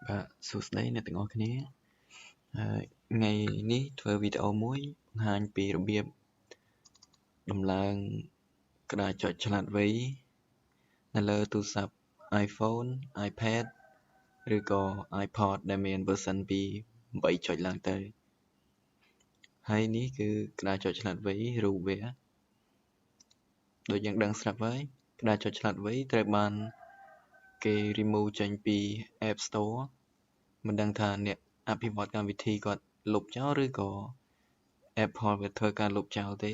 Và sụt đấy này từng ở cái này ngày níធ្វើវីដេអូមួយបង្ហាញពីរបៀបដំឡើងក្តារចុចឆ្លាតវៃនៅលើទូរស័ព្ទ iPhone iPad ឬក៏ iPod ដែលមាន version ពី 8 ចុចឡើងទៅហើយនេះគឺក្តារចុចឆ្លាតវៃរូបវាដូចយើងដឹងស្រាប់ហើយក្តារចុចឆ្លាតវៃត្រូវបានគេ remove ចេញពី App Store មិនដឹងថាអ្នកអភិវឌ្ឍកម្មវិធីគាត់លុបចោលឬក៏ Apple វាធ្វើការលុបចោលទេ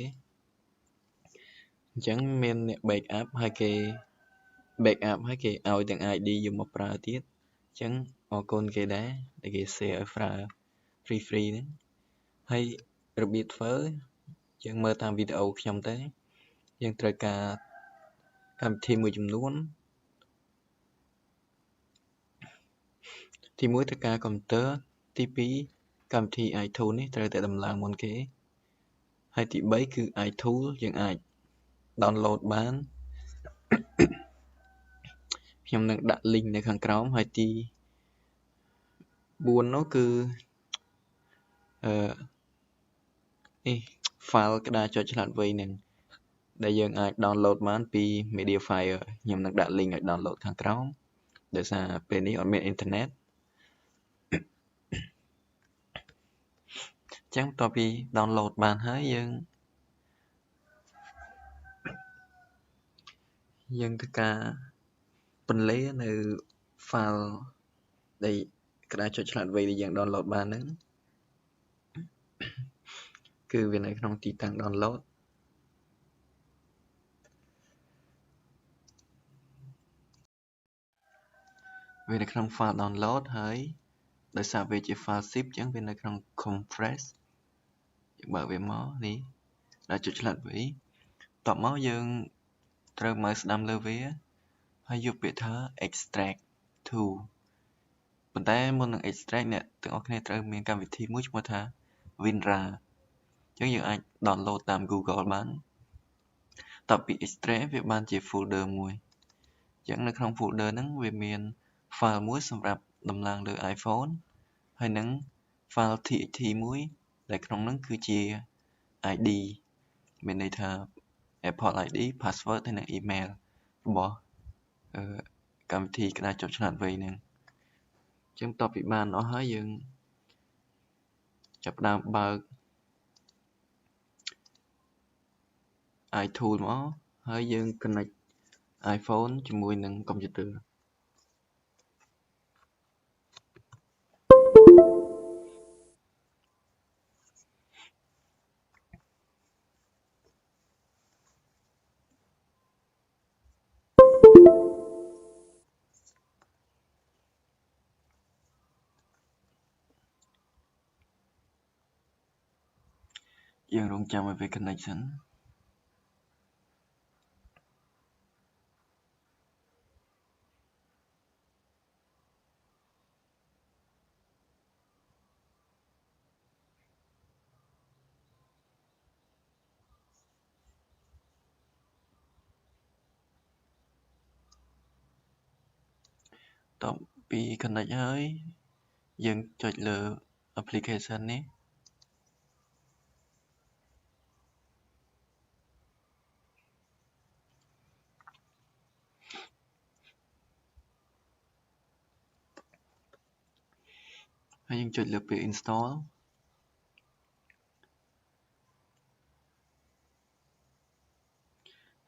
អញ្ចឹងមានអ្នក backup ហើយគេឲ្យទាំង ID យកមកប្រើទៀតអញ្ចឹងអរគុណគេដែរដែលគេ share ឲ្យប្រើ free ហ្នឹងហើយរបៀបធ្វើយើងមើលតាមវីដេអូខ្ញុំទៅយើងត្រូវការកម្មវិធីមួយចំនួនទី1ត្រូវការកុំព្យូទ័រទី2កម្មវិធី iTunes នេះត្រូវតែដំឡើងមុនគេហើយទី3គឺ iTunes យើងអាច download បានខ្ញុំនឹងដាក់ link នៅខាងក្រោមហើយទី4នោះគឺនេះ file ក្តារចុចឆ្លាតវៃនឹងដែលយើងអាច download បានពី Mediafire ខ្ញុំនឹងដាក់ link ឲ្យ download ខាងក្រោមដោយសារពេលនេះអត់មានអ៊ីនធឺណិតអញ្ចឹងបន្ទាប់ពី download បានហើយយើងធ្វើការពន្លានៅ file ដែលក្តារចុចឆ្លាតវៃដែលយើង download បានហ្នឹងគឺវានៅក្នុងទីតាំង download វានៅក្នុង file download ហើយដោយសារវាជា file zip អញ្ចឹងវានៅក្នុង compress យើងបើកវាមកនេះដល់ចុចឆ្លាតវៃតបមកយើងត្រូវមើលស្ដាំលើវាហើយយកពាក្យថា extract to ប៉ុន្តែមុននឹង extract អ្នកទាំងអស់គ្នាត្រូវមានកម្មវិធីមួយឈ្មោះថា WinRAR អញ្ចឹងយើងអាច download តាម Google បានតបពី extract វាបានជា folder មួយអញ្ចឹងនៅក្នុង folder ហ្នឹងវាមាន file មួយសម្រាប់ដំឡើងលើ iPhone ហើយនឹង file txt មួយដែលក្នុងហ្នឹងគឺជា ID មានន័យថា Apple ID password ហើយនិង email របស់កម្មវិធីក្តារចុចឆ្លាតវៃហ្នឹងអញ្ចឹងបន្ទាប់ពីបានអស់ហើយយើងចាប់ផ្ដើមបើក iTunes មកហើយយើង connect iPhone ជាមួយនឹងកុំព្យូទ័រយើងរងចាំឲ្យវា connect សិនតបពី connect ហើយយើងចុចលើ application នេះហើយយើងចុចលើពាក្យ install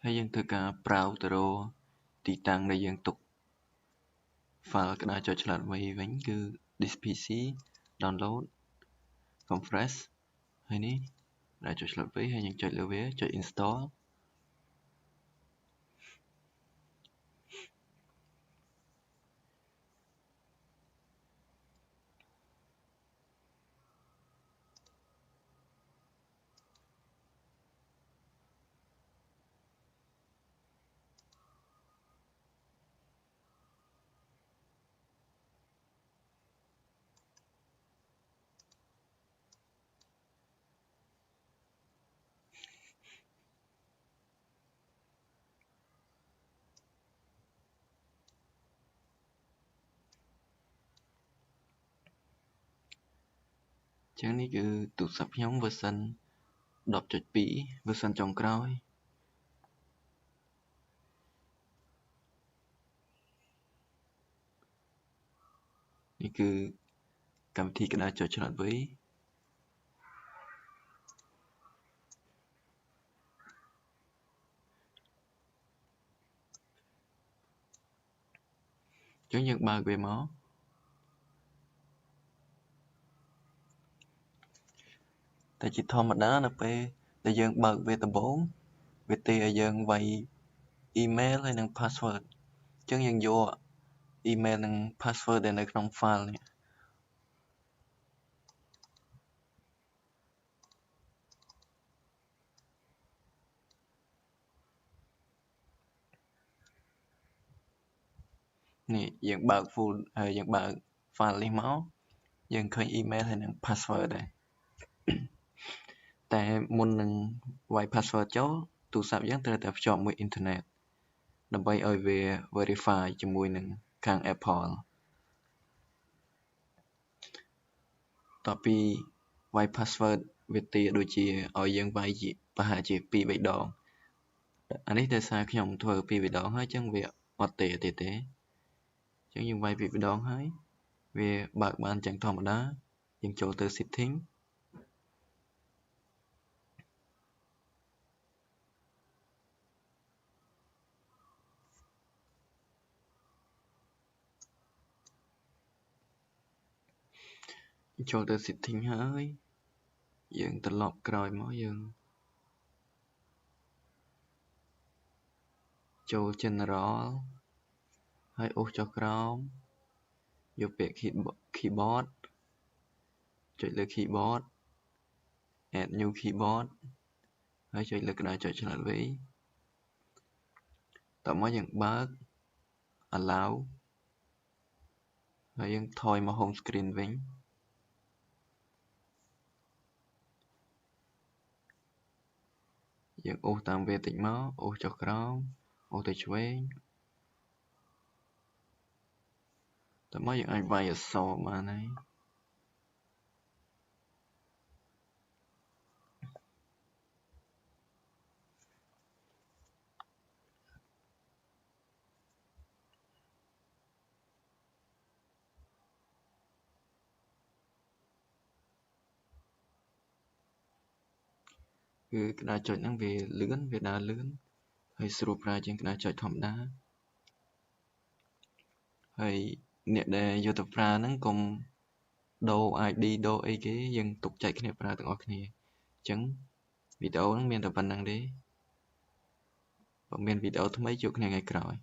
ហើយយើងធ្វើការ browse ទៅរកទីតាំងដែលយើងទុក file ក្តារចុចឆ្លាតវៃវិញគឺ this PC download compress ហើយនេះក្តារចុចឆ្លាតវៃហើយយើងចុចលើវាចុច install ចឹងនេះគឺទូរស័ព្ទខ្ញុំ version 10.2 version ចុងក្រោយនេះគឺកម្មវិធីក្តារចុចឆ្លាតវៃចឹងយើងបើកវាមកតែជាធម្មតានៅពេលដែលយើងបើកវាដំបូងវាទាឲ្យយើងវាយ email ហើយនិង password ចឹងយើងយក email និង password ដែលនៅក្នុង file នេះយើងបើក full ហើយយើងបើក file នេះមកយើងឃើញ email ហើយនិង password ដែរតែមុននឹងវាយ password ចូលទូរស័ព្ទយើងត្រូវតែភ្ជាប់មួយ internet ដើម្បីឲ្យវា verify ជាមួយនឹងខាង Apple តពីវាយ password វាទាដូចជាឲ្យយើងវាយជាប្រហែលជា 2-3 ដងអានេះដោយសារខ្ញុំធ្វើ 2 ដងហើយចឹងវាអត់ទេទៀតទេចឹងយើងវាយ 2 ដងហើយវាបើកបានចឹងធម្មតាយើងចូលទៅ setting ចូលទៅ setting ហើយយើងត្រឡប់ក្រោយមកយើងចូល general ហើយអូសចុះក្រោមយកពាក្យ keyboard ចុចលើ keyboard add new keyboard ហើយចុចលើក្តារចុចឆ្លាតវៃតមកយើងបើក allow ហើយយើងថយមក home screen វិញយើងអូសតាមវាតិចមកអូសចុះក្រោមអូសទៅឆ្វេងតមកយើងអាចវាយអក្សរបានហើយគឺក្តារចុចហ្នឹងវាលឿនវាដើរលឿនហើយស្រួលប្រើជាងក្តារចុចធម្មតាហើយអ្នកដែលយកទៅប្រើហ្នឹងកុំដូរ ID ដូរអីគេយើងទុកចែកគ្នាប្រើទាំងអស់គ្នាអញ្ចឹងវីដេអូហ្នឹងមានតែប៉ុណ្្នឹងទេបើមានវីដេអូថ្មីជួបគ្នាថ្ងៃក្រោយ